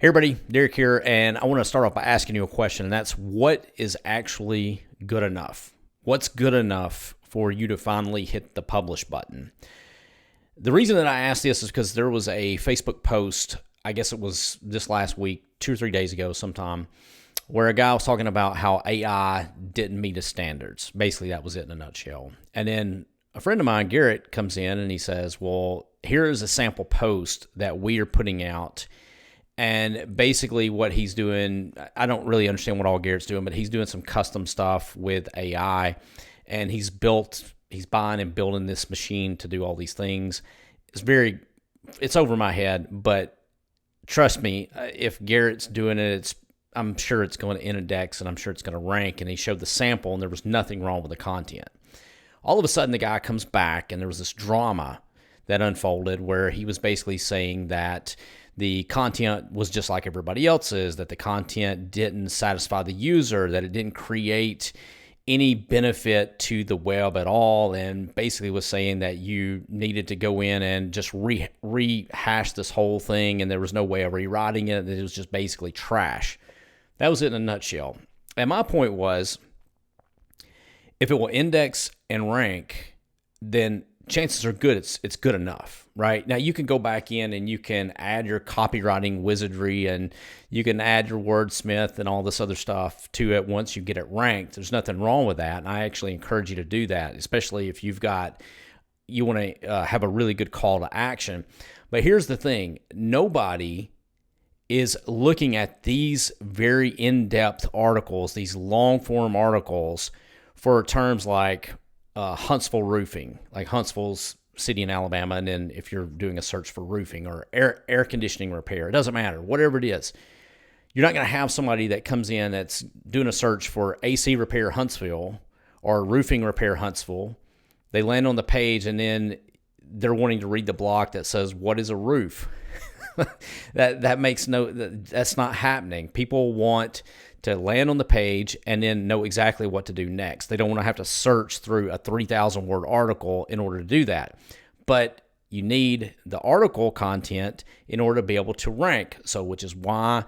Hey everybody, Derek here, and I want to start off by asking you a question, and that's what is actually good enough? What's good enough for you to finally hit the publish button? The reason that I asked this is because there was a Facebook post, I guess it was this last week, 2 or 3 days ago sometime, where a guy was talking about how AI didn't meet his standards. Basically, that was it in a nutshell. And then a friend of mine, Garrett, comes in and he says, well, here is a sample post that we are putting out. And basically what he's doing, I don't really understand what all Garrett's doing, but he's doing some custom stuff with AI, and he's buying and building this machine to do all these things. It's over my head, but trust me, if Garrett's doing it, I'm sure it's going to index and I'm sure it's going to rank. And he showed the sample and there was nothing wrong with the content. All of a sudden the guy comes back and there was this drama that unfolded where he was basically saying that the content was just like everybody else's, that the content didn't satisfy the user, that it didn't create any benefit to the web at all, and basically was saying that you needed to go in and just rehash this whole thing, and there was no way of rewriting it, that it was just basically trash. That was it in a nutshell. And my point was, if it will index and rank, then chances are good it's good enough, right? Now you can go back in and you can add your copywriting wizardry and you can add your wordsmith and all this other stuff to it once you get it ranked. There's nothing wrong with that, and I actually encourage you to do that, especially if you want to have a really good call to action. But here's the thing, nobody is looking at these very in-depth articles, these long-form articles, for terms like Huntsville roofing, like Huntsville's city in Alabama, and then if you're doing a search for roofing or air conditioning repair, it doesn't matter, whatever it is, you're not going to have somebody that comes in that's doing a search for AC repair Huntsville or roofing repair Huntsville. They land on the page and then they're wanting to read the block that says, what is a roof? That's not happening. People want to land on the page and then know exactly what to do next. They don't want to have to search through a 3,000 word article in order to do that. But you need the article content in order to be able to rank. So, which is why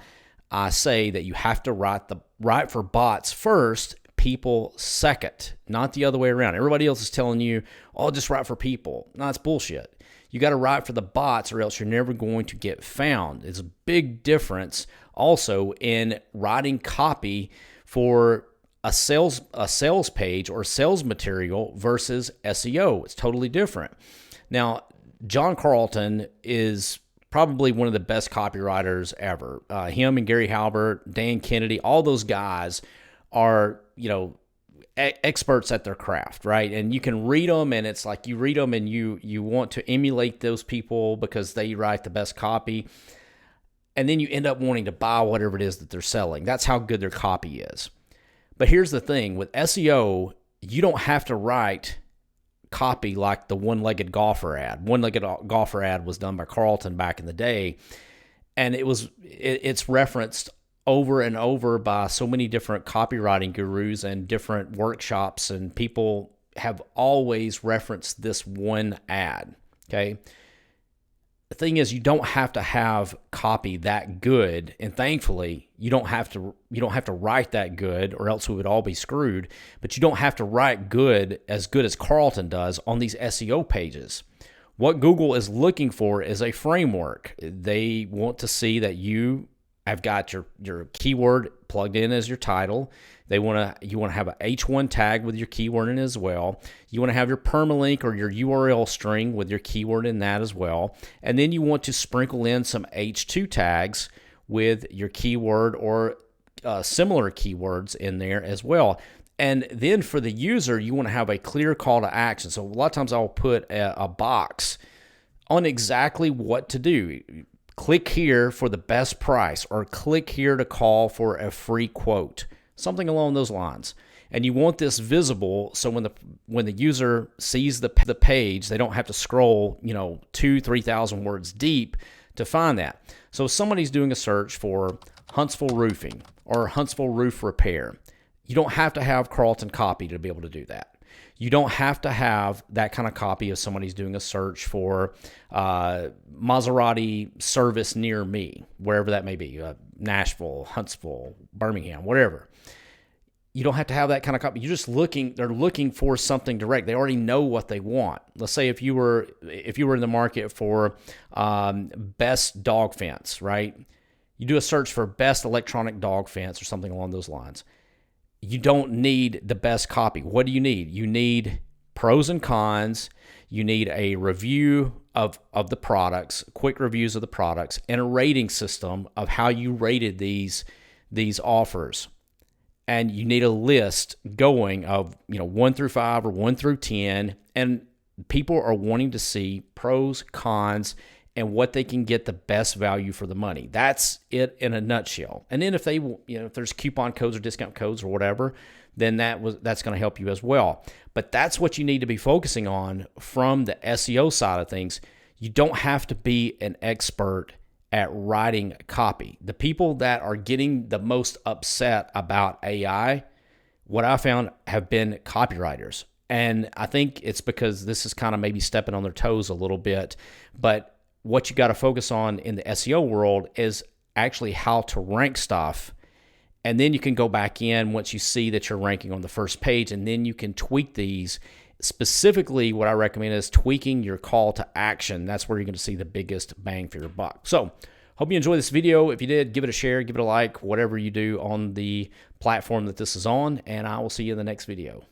I say that you have to write for bots first, people second, not the other way around. Everybody else is telling you, oh, just write for people. No, it's bullshit. You got to write for the bots or else you're never going to get found. It's a big difference also in writing copy for a sales page or sales material versus SEO. It's totally different. Now, John Carlton is probably one of the best copywriters ever. Him and Gary Halbert, Dan Kennedy, all those guys are, experts at their craft, right? And you can read them, and it's like you read them and you want to emulate those people because they write the best copy, and then you end up wanting to buy whatever it is that they're selling. That's how good their copy is. But here's the thing, with SEO, you don't have to write copy like the one-legged golfer ad. One-legged golfer ad was done by Carlton back in the day, and it's referenced over and over by so many different copywriting gurus and different workshops, and people have always referenced this one ad, okay? The thing is, you don't have to have copy that good, and thankfully, you don't have to write that good, or else we would all be screwed, but you don't have to write good as Carlton does on these SEO pages. What Google is looking for is a framework. They want to see that you have got your keyword plugged in as your title. You want to have an H1 tag with your keyword in as well. You want to have your permalink or your URL string with your keyword in that as well. And then you want to sprinkle in some H2 tags with your keyword or similar keywords in there as well. And then for the user, you want to have a clear call to action. So a lot of times I'll put a box on exactly what to do. Click here for the best price, or click here to call for a free quote, something along those lines. And you want this visible so when the user sees the page, they don't have to scroll 2,000-3,000 words deep to find that. So if somebody's doing a search for Huntsville roofing or Huntsville roof repair, you don't have to have Carlton copy to be able to do that. You don't have to have that kind of copy if somebody's doing a search for Maserati service near me, wherever that may be, Nashville, Huntsville, Birmingham, whatever. You don't have to have that kind of copy. You're just they're looking for something direct. They already know what they want. Let's say if you were in the market for best dog fence, right? You do a search for best electronic dog fence or something along those lines. You don't need the best copy. What do you need? You need pros and cons. You need a review of the products, quick reviews of the products, and a rating system of how you rated these offers. And you need a list going of 1 through 5 or 1 through 10. And people are wanting to see pros, cons, and what they can get the best value for the money. That's it in a nutshell. And then if they, if there's coupon codes or discount codes or whatever, then that's going to help you as well. But that's what you need to be focusing on from the SEO side of things. You don't have to be an expert at writing copy. The people that are getting the most upset about AI, what I found, have been copywriters. And I think it's because this is kind of maybe stepping on their toes a little bit. But what you got to focus on in the SEO world is actually how to rank stuff. And then you can go back in once you see that you're ranking on the first page, and then you can tweak these. Specifically, what I recommend is tweaking your call to action. That's where you're going to see the biggest bang for your buck. So, hope you enjoyed this video. If you did, give it a share, give it a like, whatever you do on the platform that this is on, and I will see you in the next video.